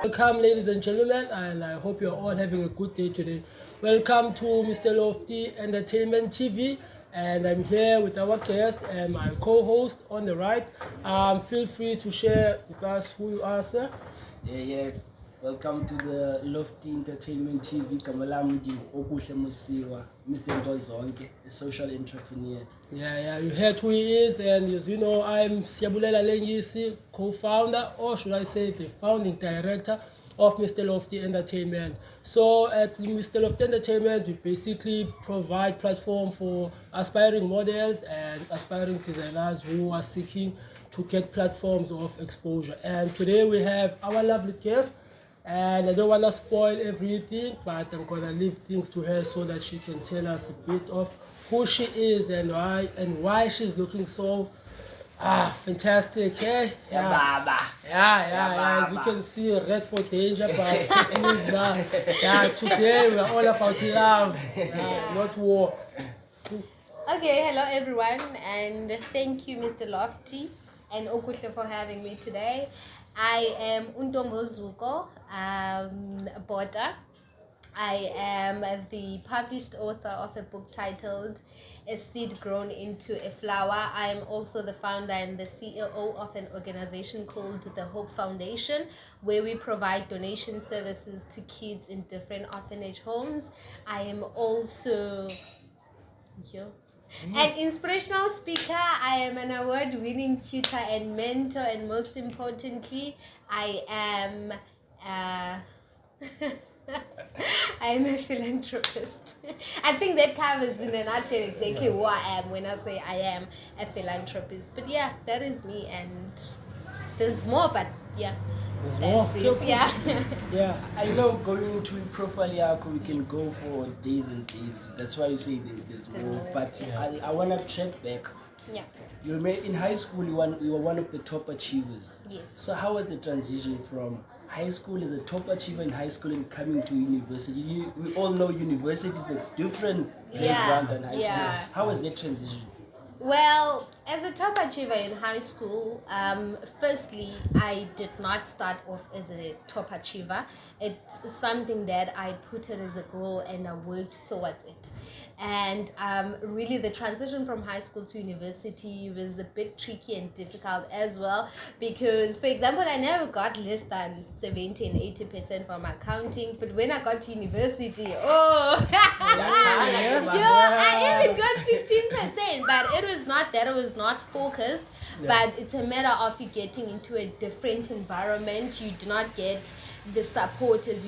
Welcome, ladies and gentlemen, and I hope you're all having a good day today. Welcome to Mr. Lofty Entertainment TV, and I'm here with our guest and my co-host on the right. Feel free to share with us who you are, sir. Yeah. Welcome to the Lofty Entertainment TV. Kamalamdi Okuhle Mosioua, Mr. Ntozonke, a social entrepreneur. Yeah, you heard who he is, and as you know, I'm Siyabulela Lengisi, co-founder, or should I say the founding director of Mr. Lofty Entertainment. So at Mr. Lofty Entertainment, we basically provide platform for aspiring models and aspiring designers who are seeking to get platforms of exposure. And today we have our lovely guest, and I don't want to spoil everything, but I'm going to leave things to her so that she can tell us a bit of who she is and why she's looking so fantastic. Yeah. As you can see, red for danger, but it means that today we're all about love, not war. Okay, hello everyone, and thank you, Mr. Lofty and Okuhle, for having me today. I am Ntombozuko Bota. I am the published author of a book titled A Seed Grown into a Flower. I am also the founder and the CEO of an organization called the Hope Foundation, where we provide donation services to kids in different orphanage homes. I am also an inspirational speaker. I am an award-winning tutor and mentor, and most importantly, I am I'm a philanthropist. I think that covers in a nutshell exactly who I am when I say I am a philanthropist. But yeah, that is me, and there's more, but yeah. There's more. Yeah. I know going to profile yako, we can go for days and days. That's why you say there's more. But I want to track back. Yeah. You remember in high school, you were one of the top achievers. Yes. So how was the transition from high school as a top achiever in high school and coming to university? We all know university is a different background than high school. How was that transition? Well, as a top achiever in high school, firstly, I did not start off as a top achiever. It's something that I put it as a goal and I worked towards it. And really the transition from high school to university was a bit tricky and difficult as well, because, for example, I never got less than 70 and 80% from accounting, but when I got to university, I even got 16%, but it was not that I was not focused, but it's a matter of you getting into a different environment. You do not get the support as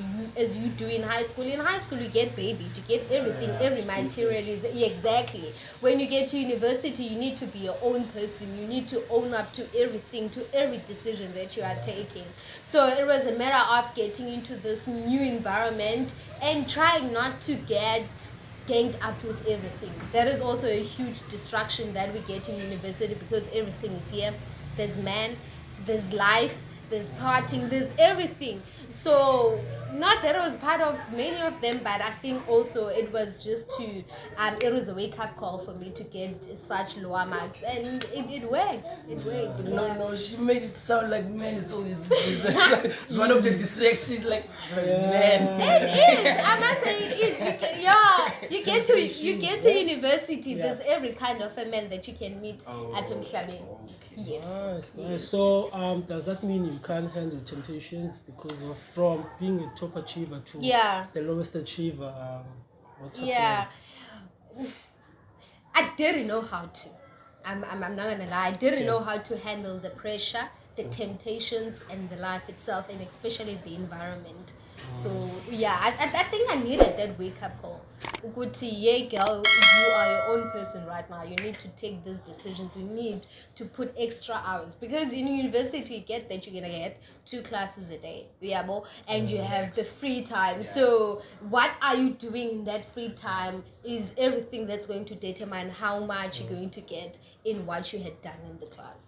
you do in high school. In high school, you get babied, you get everything, every material is exactly. When you get to university, you need to be your own person. You need to own up to everything, to every decision that you are taking. So it was a matter of getting into this new environment and trying not to get ganged up with everything. That is also a huge distraction that we get in university, because everything is here. There's man, there's life, there's partying, there's everything. So not that I was part of many of them, but I think also it was just it was a wake-up call for me to get such lower marks, and it worked. No, she made it sound like man is always it's one of the distractions, like man. It is. I must say it is. You get to university. There's every kind of a man that you can meet at Umhlabeni. Yes. Nice. So does that mean you can't handle temptations because of from being a top achiever to the lowest achiever? What's happening? I didn't know how to. I'm not gonna lie. I didn't know how to handle the pressure, the temptations, and the life itself, and especially the environment. So I think I needed that wake-up call. Uguti, yeah, girl, you are your own person right now. You need to take these decisions. You need to put extra hours, because in university you get that you're gonna get 2 classes a day, and you have the free time. So what are you doing in that free time is everything that's going to determine how much you're going to get in what you had done in the class.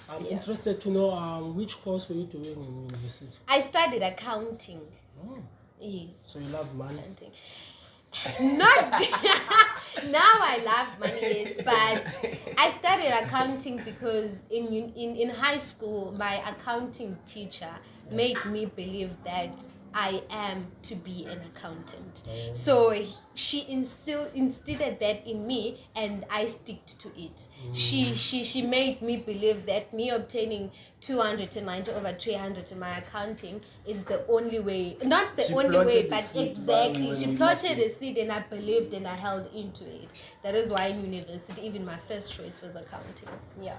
I'm interested to know which course were you doing in university? I studied accounting. Yes. So you love money? Accounting. Not now I love money, yes, but I studied accounting because in high school my accounting teacher made me believe that I am to be an accountant. So she instilled that in me, and I stick to it. She made me believe that me obtaining 290 over 300 in my accounting is the only way. Not the only way, but exactly. She plotted a seed, and I believed and I held into it. That is why in university, even my first choice was accounting. Yeah.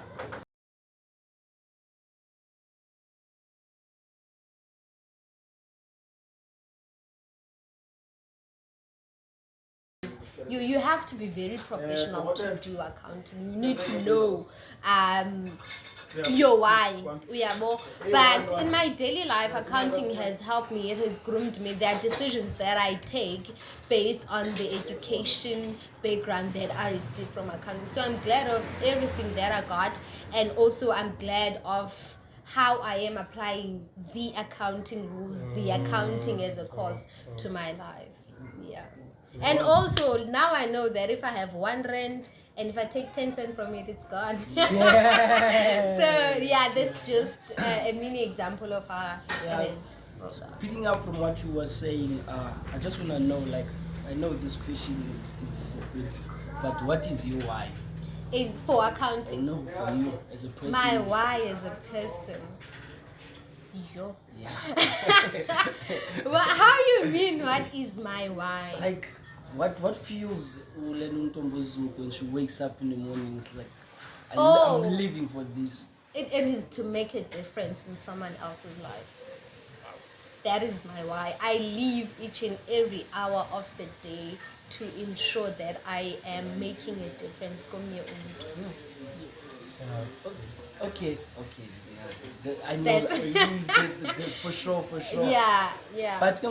You have to be very professional to do accounting. You need to know your why. But in my daily life, accounting has helped me. It has groomed me. There are decisions that I take based on the education background that I received from accounting. So I'm glad of everything that I got, and also I'm glad of how I am applying the accounting rules, the accounting as a course to my life. Yeah. And also now I know that if I have 1 rand and if I take 10 cents from it, it's gone. So yeah, that's just a mini example of how it is. Picking up from what you were saying, I just want to know, like, I know this question it's but what is your why? For accounting? No, for you as a person. My why as a person. Yo. Yeah. Well, how you mean what is my why? Like, what feels Ntombozuko when she wakes up in the mornings, like, I'm living for this? It is to make a difference in someone else's life. That is my why. I live each and every hour of the day to ensure that I am making a difference. Yes. Okay. I know for sure. Yeah. But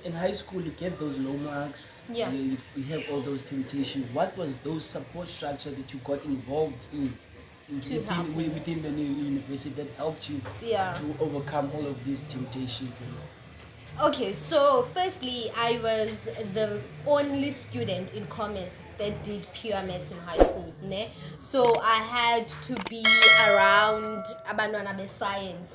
in high school, you get those low marks. Yeah. You have all those temptations. What was those support structure that you got involved in within the university that helped you to overcome all of these temptations? Okay, so firstly, I was the only student in commerce that did pure maths in high school. Ne? So I had to be around abantwana science.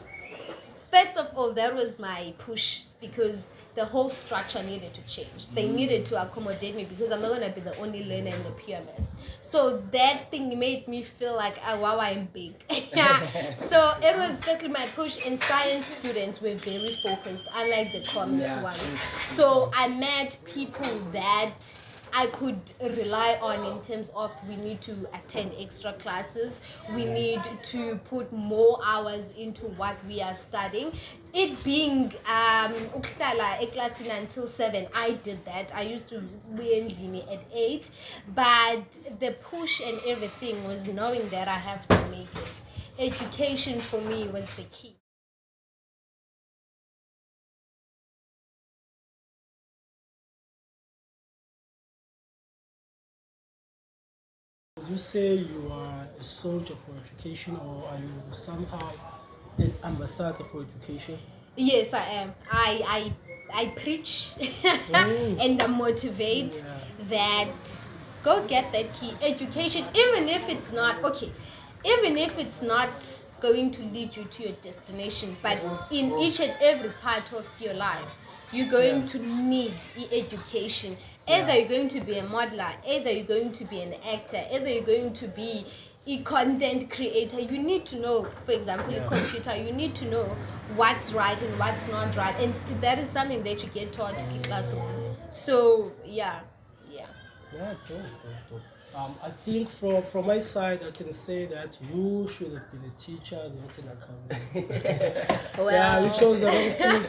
First of all, that was my push because the whole structure needed to change. They needed to accommodate me because I'm not going to be the only learner in the pure maths. So that thing made me feel like, oh, wow, I'm big. So it was basically my push, and science students were very focused, unlike the commerce ones. So I met people that I could rely on in terms of we need to attend extra classes, we need to put more hours into what we are studying. It being ukuhlala eklasini until 7, I did that. I used to be in at 8, but the push and everything was knowing that I have to make it. Education for me was the key. Would you say you are a soldier for education, or are you somehow an ambassador for education? Yes, I am. I preach and I motivate that go get that key education, even if it's not going to lead you to your destination, but in each and every part of your life, you're going to need education. Either you're going to be a modeler, either you're going to be an actor, either you're going to be a content creator. You need to know, for example, a computer, you need to know what's right and what's not right, and that is something that you get taught in class. So Dope. I think from my side, I can say that you should have been a teacher, not an accountant. Well, you chose the wrong field.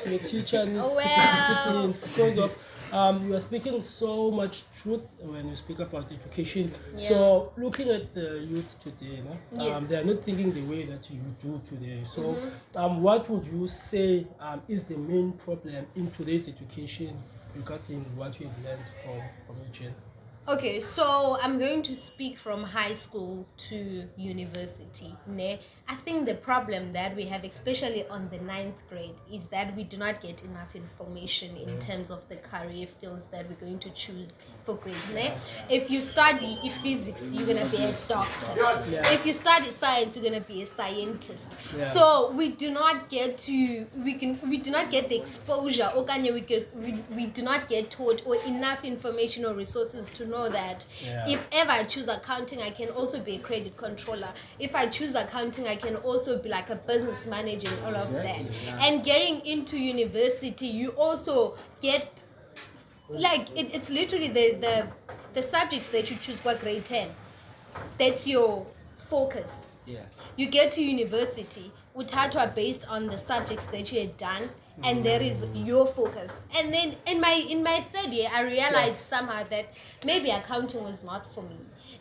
Your teacher needs to be disciplined because of you are speaking so much truth when you speak about education. So looking at the youth today, they are not thinking the way that you do today. So what would you say is the main problem in today's education regarding what you have learned from your journey? Okay, so I'm going to speak from high school to university. I think the problem that we have, especially on the 9th grade, is that we do not get enough information in terms of the career fields that we're going to choose for grade. If you study physics, you're gonna be a doctor. If you study science, you're gonna be a scientist. So we do not get to we do not get the exposure, or we do not get taught or enough information or resources to know that if ever I choose accounting, I can also be a credit controller. If I choose accounting, I can also be like a business manager and all of that. And getting into university, you also get like it's literally the subjects that you choose for grade 10. That's your focus. You get to university, uthathwa based on the subjects that you had done, and there is your focus. And then in my third year, I realized somehow that maybe accounting was not for me.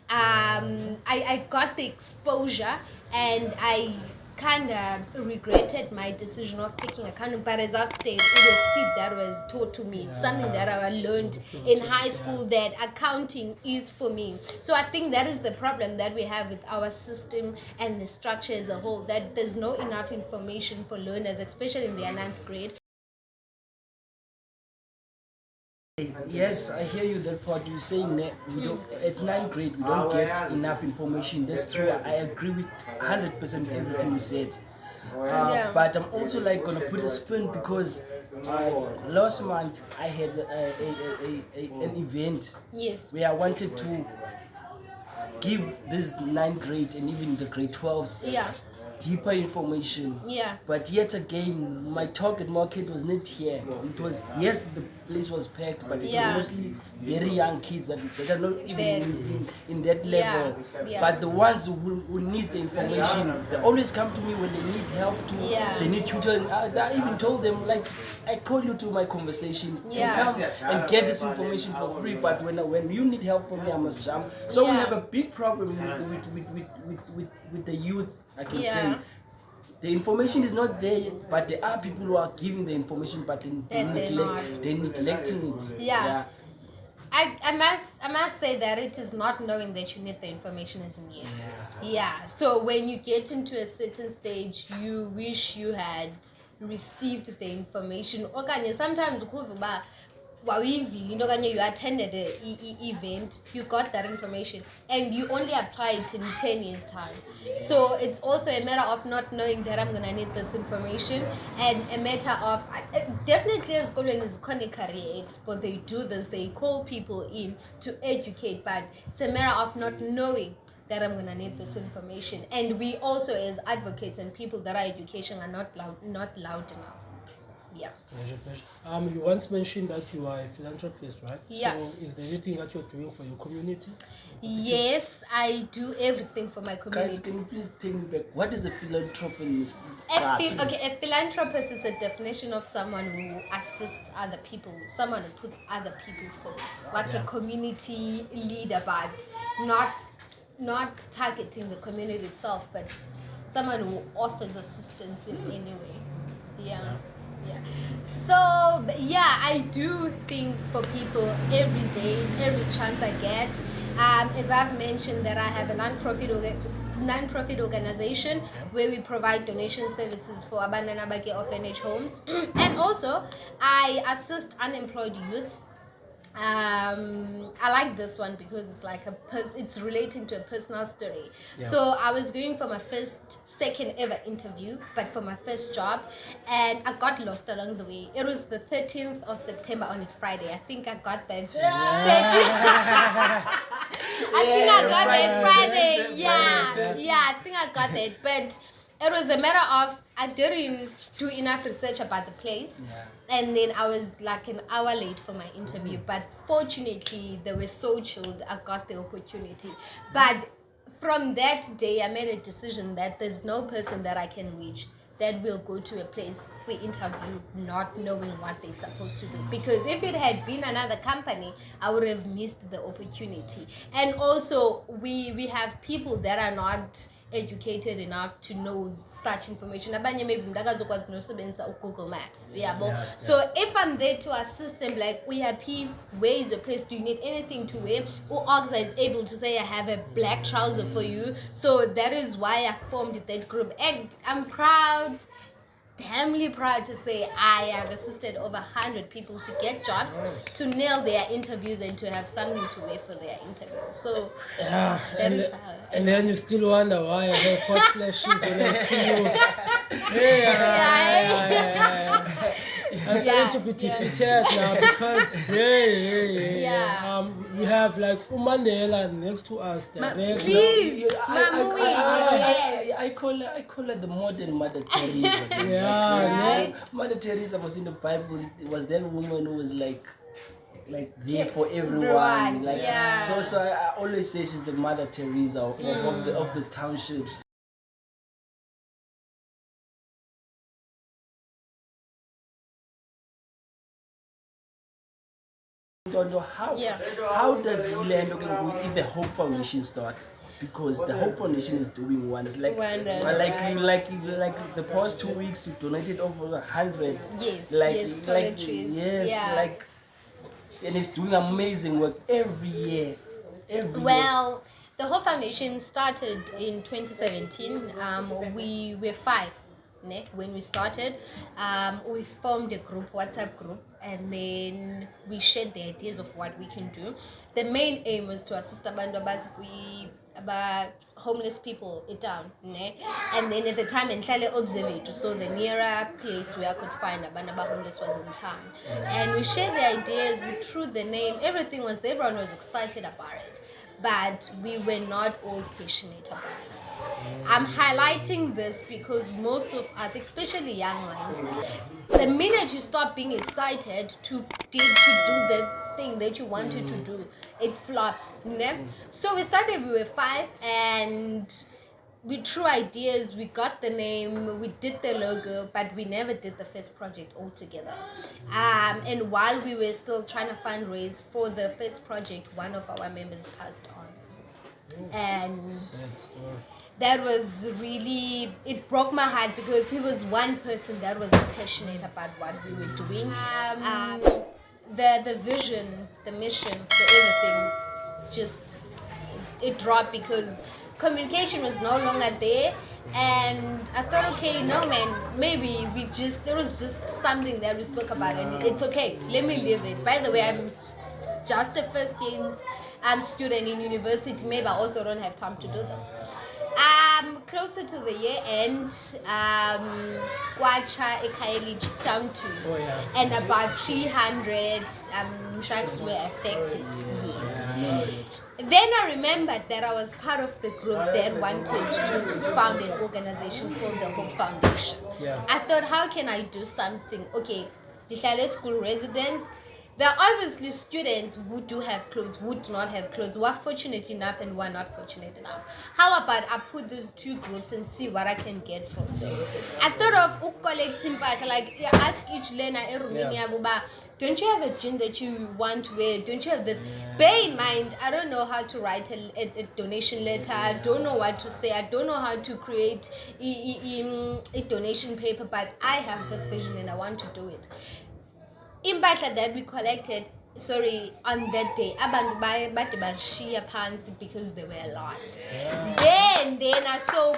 I got the exposure, and I kind of regretted my decision of taking accounting, but as I've said, it was seed that was taught to me. It's something that I learned in high school, that accounting is for me. So I think that is the problem that we have with our system and the structure as a whole, that there's not enough information for learners, especially in their 9th grade. Yes, I hear you that part. You're saying that at 9th grade we don't get enough information. That's true. I agree with 100% everything you said. But I'm also like gonna put a spin, because last month I had an event where I wanted to give this 9th grade and even the grade 12s deeper information. But yet again, my target market was not here. It was, yes, the place was packed, but it was mostly very young kids that are not even in that level. But the ones who need the information, they always come to me when they need help, they need tutoring. I even told them, like, I call you to my conversation and come and get this information for free, but when you need help from me, I must jump. So we have a big problem with the youth, I can say. The information is not there, but there are people who are giving the information, but they're neglecting it. I must say that it is not knowing that you need the information as in yet. So when you get into a certain stage, you wish you had received the information. Okay, sometimes you attended an event, you got that information, and you only apply it in 10 years time. So it's also a matter of not knowing that I'm gonna need this information, and a matter of definitely as Golden is Career Expo, they do this, they call people in to educate, but it's a matter of not knowing that I'm gonna need this information. And we also, as advocates and people that are education, are not loud enough. Pleasure. You once mentioned that you are a philanthropist, right? So is there anything that you're doing for your community? Yes, I do everything for my community. Guys, can you please take me back? What is a philanthropist? A philanthropist is a definition of someone who assists other people, someone who puts other people first, like a community leader, but not targeting the community itself, but someone who offers assistance in any way. So I do things for people every day, every chance I get. As I've mentioned, that I have a non-profit organization where we provide donation services for Abandoned orphanage homes, and also I assist unemployed youth. I like this one because it's like it's relating to a personal story. So I was going for my second ever interview, but for my first job, and I got lost along the way. It was the 13th of September on a Friday. I think I got that. I think I got that Friday. I think I got that. But it was a matter of I didn't do enough research about the place, and then I was like an hour late for my interview. But fortunately, they were so chilled. I got the opportunity. But from that day, I made a decision that there's no person that I can reach that will go to a place we interview not knowing what they're supposed to do. Because if it had been another company, I would have missed the opportunity. And also, we have people that are not educated enough to know such information. Abanye maybe mdakazokwazi nosebenzisa Google Maps. So if I'm there to assist them, like we have where is your place? Do you need anything to wear? Or Oxa is able to say I have a black trouser for you. So that is why I formed that group, and I'm proud, damnly proud to say I have assisted over 100 people to get jobs, to nail their interviews, and to have something to wear for their interviews. So and then you still wonder why I have hot flashes when I see you. I'm starting to be defeated now because we have like Mandela next to us. Please, I call her the modern Mother Teresa. Mother Teresa was in the Bible. It was that woman who was like there for everyone. So I always say she's the Mother Teresa of the townships. How does the Hope Foundation start? Because the Hope Foundation is doing wonders. Like the past 2 weeks, you donated over 100. Toiletries. And it's doing amazing work every year. Well, the Hope Foundation started in 2017. We were 5. When we started, we formed a WhatsApp group, and then we shared the ideas of what we can do. The main aim was to assist about homeless people in town, and then at the time in Hlale Observatory, so the nearer place where I could find about homeless was in town, and we shared the ideas. We threw the name, everything was there, everyone was excited about it, but we were not all passionate about it. I'm highlighting this because most of us, especially young ones, the minute you stop being excited to do the thing that you wanted to do, it flops. So we were 5, and we threw ideas, we got the name, we did the logo, but we never did the first project altogether. And while we were still trying to fundraise for the first project, one of our members passed on. And sad story. That was really, it broke my heart because he was one person that was passionate about what we were doing. The vision, the mission, the everything, just, it dropped because communication was no longer there. And I thought, okay, no man, maybe there was just something that we spoke about, and it's okay, let me live it. By the way, I'm just a first year student in university, maybe I also don't have time to do this. Closer to the year end, Kwacha Ekaili down to, and about 300 sharks were affected. Yes. Then I remembered that I was part of the group that wanted to found an organization called the Hope Foundation. I thought, how can I do something? Okay, the Hlale school residents, there are obviously students who do have clothes, who do not have clothes, who are fortunate enough and who are not fortunate enough. How about I put those 2 groups and see what I can get from them? I thought of collecting part, like ask each learner in Romania, don't you have a jean that you want to wear? Don't you have this? Bear in mind, I don't know how to write a donation letter. I don't know what to say. I don't know how to create a donation paper, but I have this vision and I want to do it. Impahla that we collected, on that day, abantu bade bashiya phansi because there were a lot. Then I saw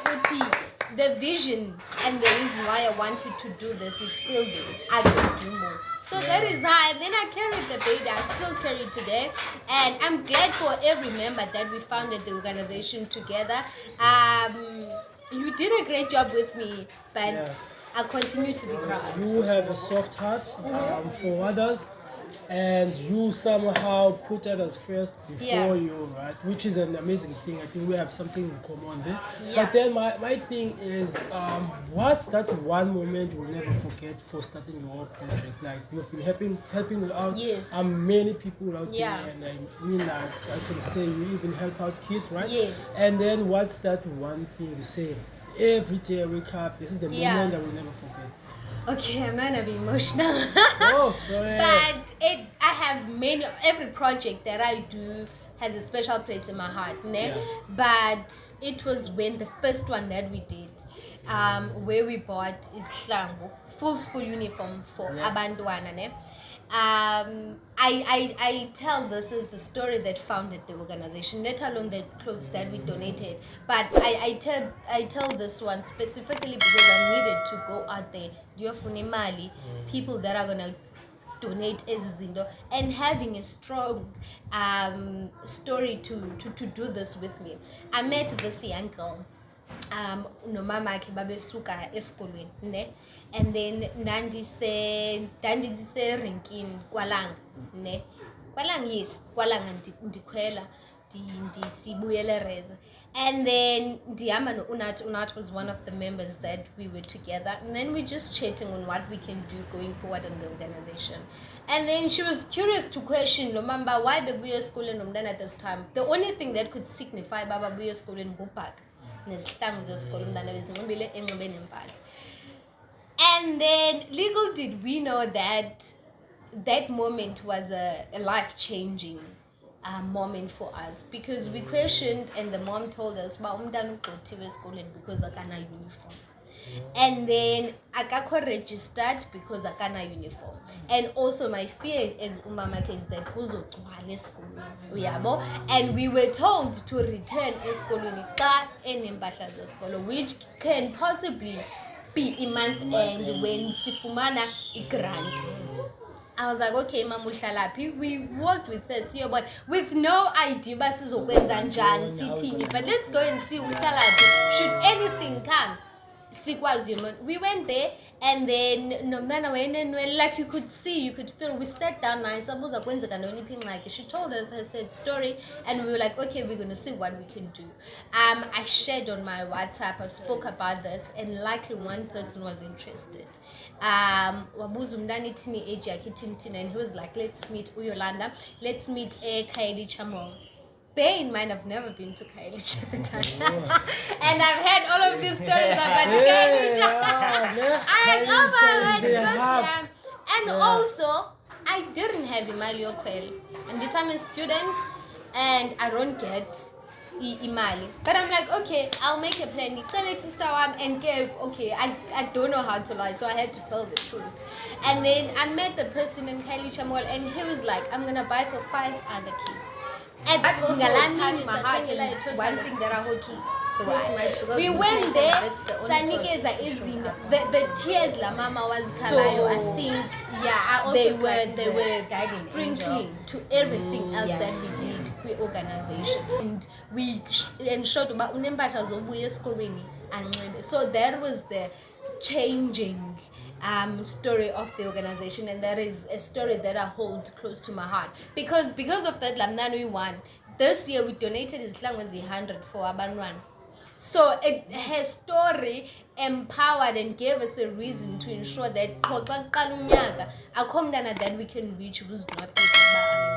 the vision and the reason why I wanted to do this is still there. I can do more. So that is how. Then I carried the baby. I still carry it today, and I'm glad for every member that we founded the organization together. You did a great job with me, but I continue to be proud. You have a soft heart for others, and you somehow put others first before you, right? Which is an amazing thing. I think we have something in common there. But then my thing is, what's that one moment you'll never forget for starting your project? Like, you've been helping out many people out there, and I mean, like, I can say you even help out kids, right? And then what's that one thing you say? Every day I wake up, this is the moment I will never forget. Okay, I'm not gonna be emotional. Oh, sorry. But I have every project that I do has a special place in my heart, ne? Yeah. But it was when the first one that we did, where we bought Islangu, full school uniform for Abandwana, ne? I tell this is the story that founded the organization, let alone the clothes that we donated. But I tell this one specifically because I needed to go out there, Mali, people that are gonna donate ezizinto, and having a strong story to do this with me. I met this young girl. Nomama akhe babesuka esikolweni ne, and then ndandise renkini kwaLanga ne, kwaLanga, yes, kwaLanga ndikhwela ndisibuyele reza, and then ndihamba Unathi was one of the members that we were together, and then we just chatting on what we can do going forward in the organization. And then she was curious to question lo mamba why bebuya esikolweni nomntana at this time. The only thing that could signify baba buya esikolweni ngubhaka nezihlangu zesikolo, umntana bezinqibile enxibe nempahla. And then little did we know that that moment was a life-changing moment for us, because we questioned and the mom told us ba umntana ugqithiwe esikolweni because akana uniform. And then akakho registered because akana uniform. And also my fear as umama is that kuzogcwala esikolweni, uyabo, and we were told to return esikolweni xa enempahla zesikolo, which can possibly be a month end when sifumana igrant. I was like, okay, mamuhlalapi. We worked with this here, but with no idea but let's go and see uhlalapi. Should anything come, we went there, and then like you could see, you could feel, we sat down and she told us her sad story, and we were like, okay, we're gonna see what we can do. I shared on my WhatsApp, I spoke about this, and likely one person was interested. Wabuzu mndani tini age yakitini, and he was like, let's meet Uyolanda, let's meet Kaidi Chamong. Bear in mind, I've never been to Kailicha, and I've heard all of these stories about Kailicha. And also, I didn't have Imali Okwel, and the time I'm a student, and I don't get Imali. But I'm like, okay, I'll make a plan. And okay, I don't know how to lie, so I had to tell the truth. And then I met the person in Kailicha Mall, and he was like, I'm gonna buy for 5 other kids. And that also touched my heart, and one thing that I hold to. We went there, the tears la mama was kalayo, I think, yeah, they were guiding sprinkling to everything else that we did, we organization, and we ensured about unempahla zobuya esikolweni anxibe. So that was the changing story of the organization, and that is a story that I hold close to my heart, because of that Lamnani won. This year we donated as long as 100 for Abanwan. So her story empowered and gave us a reason to ensure that that we can reach who's not able to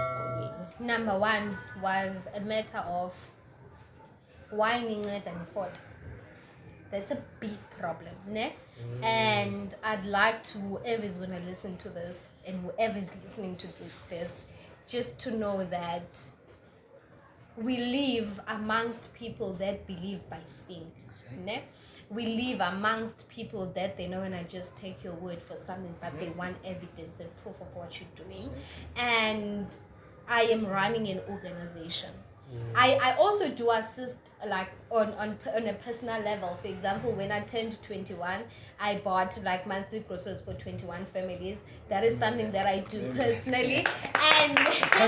school. Number one was a matter of whining and fought. That's a big problem, ne? And I'd like to, whoever's gonna listen to this and whoever's listening to this, just to know that we live amongst people that believe by seeing, ne? We live amongst people that they're not gonna just take your word for something, but they want evidence and proof of what you're doing. And I am running an organization. I also do assist, like on a personal level. For example, when I turned 21, I bought like monthly groceries for 21 families. That is something that I do personally. And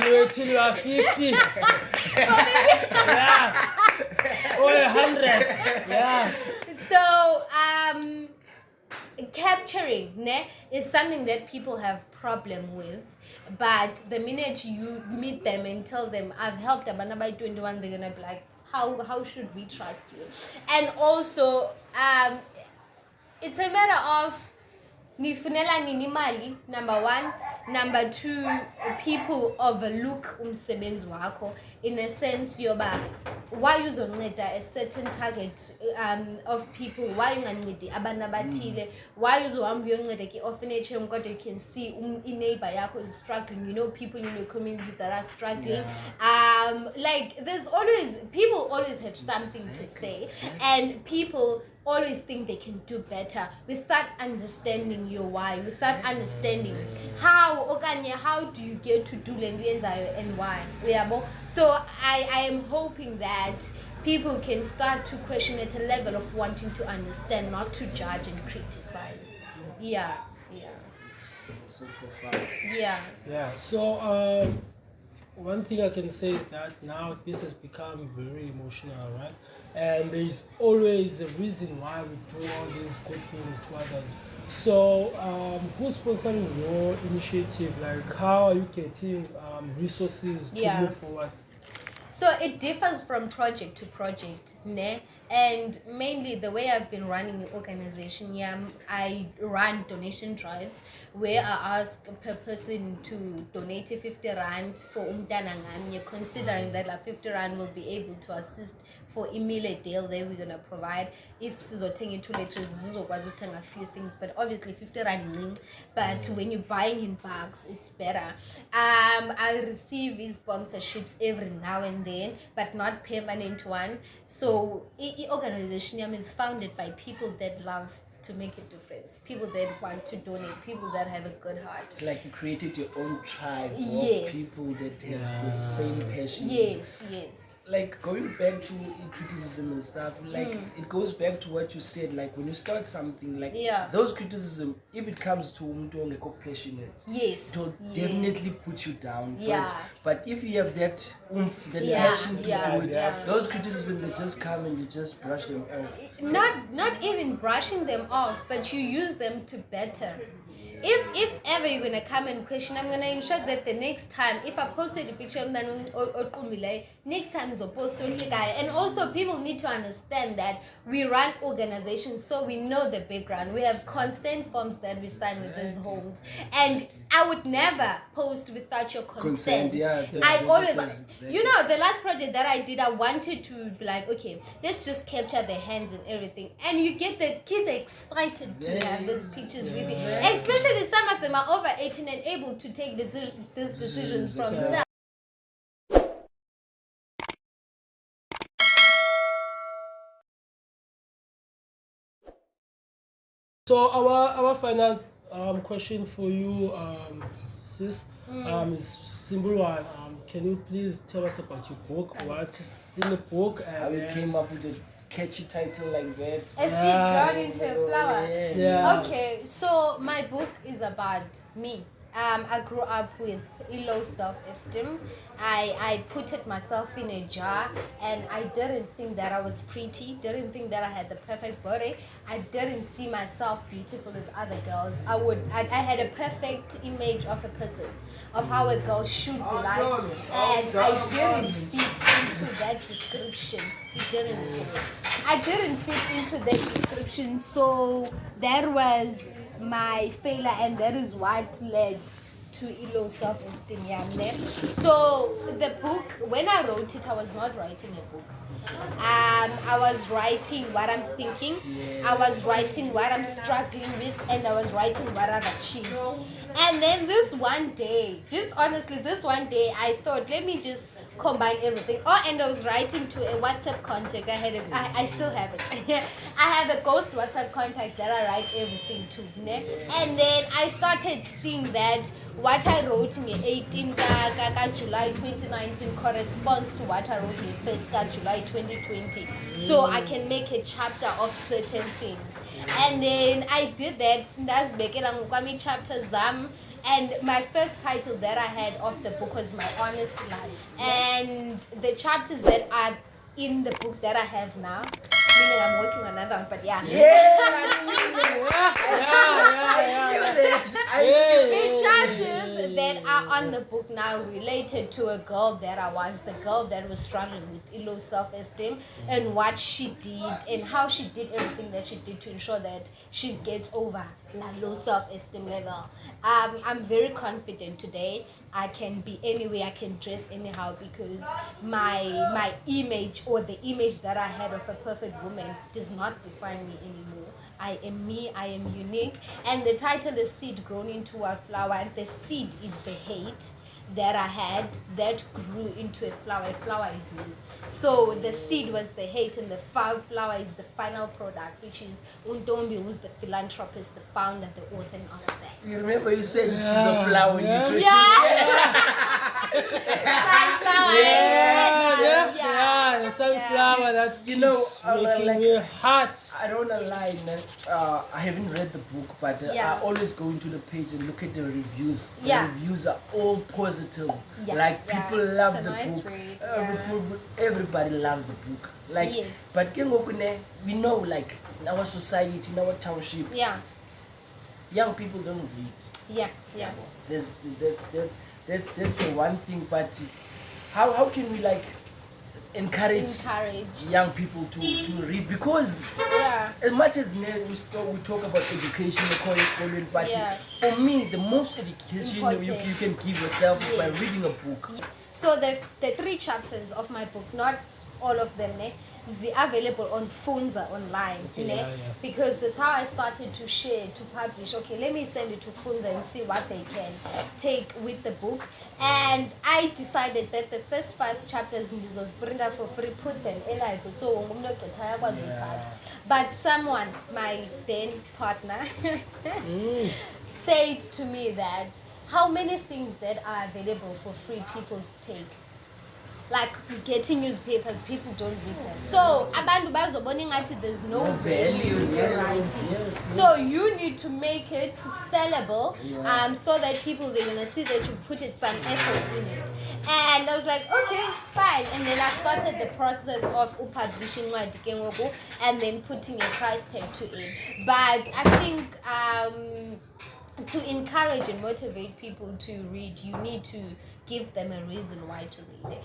wait till you are 50. Yeah. Or 100. Yeah. So capturing is something that people have problem with, but the minute you meet them and tell them I've helped Abana by 21, they're gonna be like, how should we trust you? And also it's a matter of nifunela nini mali, number one, Number 2, people overlook umsebenzi wakho in a sense yoba why uzonceda a certain target of people, why ungancedi abantu abathile, why uzohamba uyonceda ki-orphanage kodwa you can see i-neighbor yakho is struggling, you know, people in your community that are struggling. Like there's always, people always have something to say, and people always think they can do better without understanding your why, without understanding how do you get to do and why. So I am hoping that people can start to question at a level of wanting to understand, not to judge and criticize. Yeah. So profound. Yeah. So one thing I can say is that now this has become very emotional, right? And there's always a reason why we do all these good things to others. So who's sponsoring your initiative? Like, how are you getting resources to move forward? So it differs from project to project, ne? And mainly the way I've been running the organization, I run donation drives where I ask per person to donate 50 rand for umtanangam, considering that like 50 rand will be able to assist for a meal a day that we're gonna provide. If sizothenga 2 liters, zizokwazi ukuthenga a few things, but obviously 50 rand. But when you're buying in bags, it's better. I receive these sponsorships every now and then, but not permanent one. So the organization is founded by people that love to make a difference, people that want to donate, people that have a good heart. It's like you created your own tribe of people that have the same passion. Yes. Like going back to criticism and stuff, like it goes back to what you said, like when you start something, like those criticism, if it comes to ungekho passionate, it will definitely put you down. But if you have that passion to do it, those criticisms, they just come and you just brush them off. Not even brushing them off, but you use them to better. If ever you're gonna come and question, I'm gonna ensure that the next time, if I posted a picture of next time is a post guy. And also people need to understand that we run organizations, so we know the background. We have consent forms that we sign with these homes, and I would never post without your consent. I always, you know, the last project that I did, I wanted to be like, okay, let's just capture their hands and everything, and you get the kids excited to have these pictures with you, especially some of them are over 18 and able to take these decisions from themselves. So our final question for you, sis, is simple one. Can you please tell us about your book? What is in the book? How you came up with a catchy title like that? A seed grown into a flower. Okay, so my book is about me. I grew up with low self-esteem. I put it myself in a jar, and I didn't think that I was pretty, didn't think that I had the perfect body. I didn't see myself beautiful as other girls. I had a perfect image of a person, of how a girl should be like, and I didn't fit into that description. I didn't fit into that description, so that was my failure, and that is what led to low self-esteem. So the book, when I wrote it, I was not writing a book. I was writing what I'm thinking, I was writing what I'm struggling with, and I was writing what I've achieved. And then this one day, just honestly, I thought, let me just combine everything. And I was writing to a WhatsApp contact. I still have it. I have a ghost WhatsApp contact that I write everything to. And then I started seeing that what I wrote in the 18th July 2019 corresponds to what I wrote in the 1st July 2020. So I can make a chapter of certain things. And then I did that. That's Bekelang chapter Zam. And my first title that I had of the book was My Honest Life. And the chapters that are in the book that I have now, meaning I'm working on another one, but that are on the book now related to a girl that I was, the girl that was struggling with low self-esteem, and what she did and how she did everything that she did to ensure that she gets over that low self-esteem level. I'm very confident today. I can be anywhere, I can dress anyhow, because my image, or the image that I had of a perfect woman, does not define me anymore. I am me, I am unique. And the title is Seed Grown into a Flower. The seed is the hate that I had that grew into a flower. A flower is me. So the seed was the hate, and the flower is the final product, which is Ntombi, who's the philanthropist, the founder, the author, and all of that. You remember you said she's a flower. Yeah. You Sunflower. Yeah, the sunflower that You know, making like, me hot. I don't wanna lie, I haven't read the book, but I always go into the page and look at the reviews. The reviews are all positive. Like, people love the nice book. read. Everybody loves the book. Like, but we know, like, in our society, in our township, young people don't read. That's the one thing. But how can we, like, encourage young people to read? Because as much as we talk about education, but for me, the most education you can give yourself is by reading a book. So the 3 chapters of my book, not all of them, they are available on phones or online, because that's how I started to share, to publish. Okay, let me send it to phones and see what they can take with the book. And I decided that the first 5 chapters in this was printed for free, put them in library. So but someone, my then partner, said to me that how many things that are available for free people take. Like getting newspapers, people don't read them. So abantu bazobona ngathi there's no value in writing. So you need to make it sellable, so that people, they're gonna see that you put some effort in it. And I was like, okay, fine. And then I started the process of publishing and then putting a price tag to it. But I think to encourage and motivate people to read, you need to give them a reason why to read.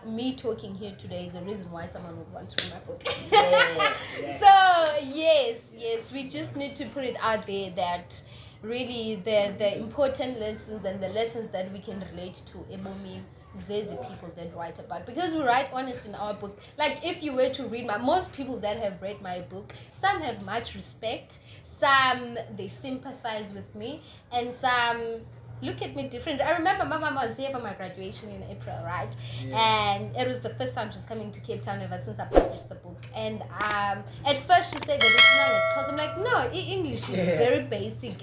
Me talking here today is a reason why someone would want to read my book. So yes, we just need to put it out there that really the important lessons and the lessons that we can relate to Ebomi, there's the people that write about, because we write honest in our book. Like, if you were to read most people that have read my book, some have much respect, some they sympathize with me, and some look at me different. I remember my mom was here for my graduation in April, right? And it was the first time she's coming to Cape Town ever since I published the book. And at first she said that it's nice, because I'm like, no, English is very basic.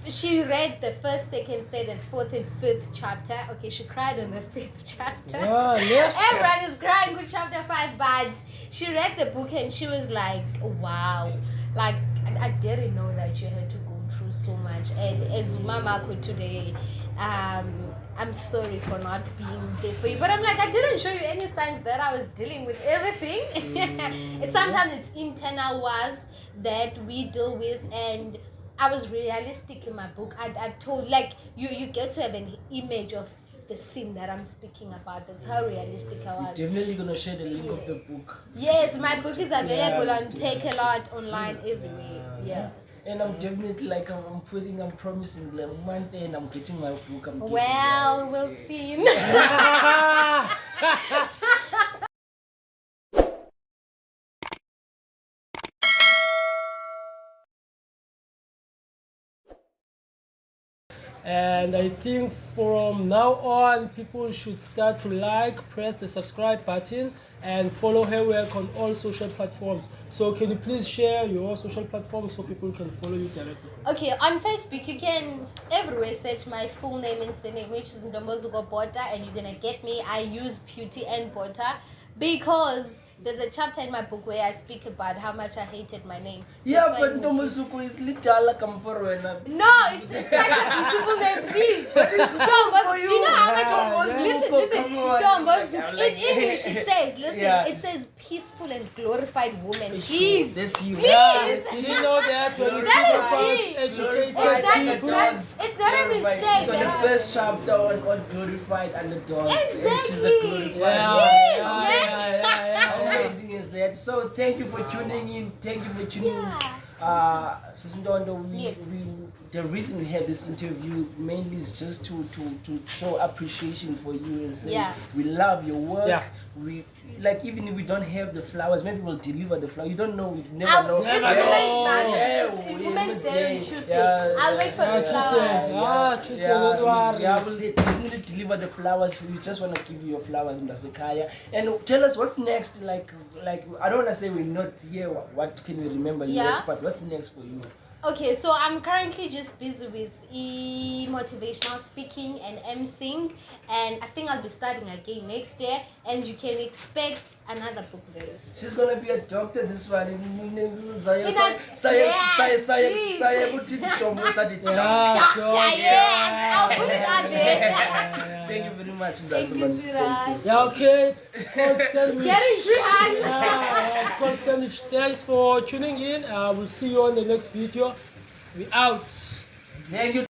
She read the first, second, third, and fourth and fifth chapter. Okay, she cried on the 5th chapter. Everyone is crying with chapter 5, but she read the book and she was like, wow, like I didn't know that you had to go through so much. And as Mama could today, I'm sorry for not being there for you, but I'm like, I didn't show you any signs that I was dealing with everything. Sometimes it's internal wars that we deal with, and I was realistic in my book. I told, like, you get to have an image of the scene that I'm speaking about. That's how realistic I was. You're definitely gonna share the link of the book. Yes, my book is available on Take-A-Lot, online, everywhere. And I'm definitely, like, I'm promising, like, one day, and I'm getting my book. We'll see. And I think from now on, people should start to press the subscribe button, and follow her work on all social platforms. So can you please share your social platforms so people can follow you directly? Okay, on Facebook, you can everywhere search my full name and surname, which is Ntombozuko Bota, and you're gonna get me. I use Beauty and Bota because there's a chapter in my book where I speak about how much I hated my name. But Ntombozuko is little come for when no, it's such a beautiful name, please. But it's for you. Do you know how much? Listen. Ntombozuko. In English, it says peaceful and glorified woman. Please. That's you. Please. You know that when you That speak is about me. educated people. It's not a glorified. stay She's on the there. first chapter on glorified underdogs. And she's a Exactly. glorified. Yeah. How amazing is that? So thank you for tuning in. Thank you for tuning in. Yeah. Sis Ntondo, Yes. the reason we had this interview mainly is just to show appreciation for you and say Yeah. we love your work. Yeah. We like, even if we don't have the flowers, maybe we'll deliver the flower. You don't know, we never I'll, know. it's Never Women's Day on Tuesday. Yeah, I'll wait for the flowers. Tuesday, don't worry. yeah, we'll definitely deliver the flowers. We just want to give you your flowers, Mdasekaya. And tell us what's next. Like I don't want to say we're not here. What can you remember? Yeah. Yes, but what's next for you? Okay, so I'm currently just busy with motivational speaking and emceeing, and I think I'll be starting again next year, and you can expect another book very soon. She's gonna be a doctor this one. Doctor, yes, I'll put it out there. Thank you very much. Thank you, sweetheart. Yeah, okay. It's called Sandwich. Getting free hugs. Yeah, it's called Sandwich. Thanks for tuning in. We'll see you on the next video. We out. Thank you.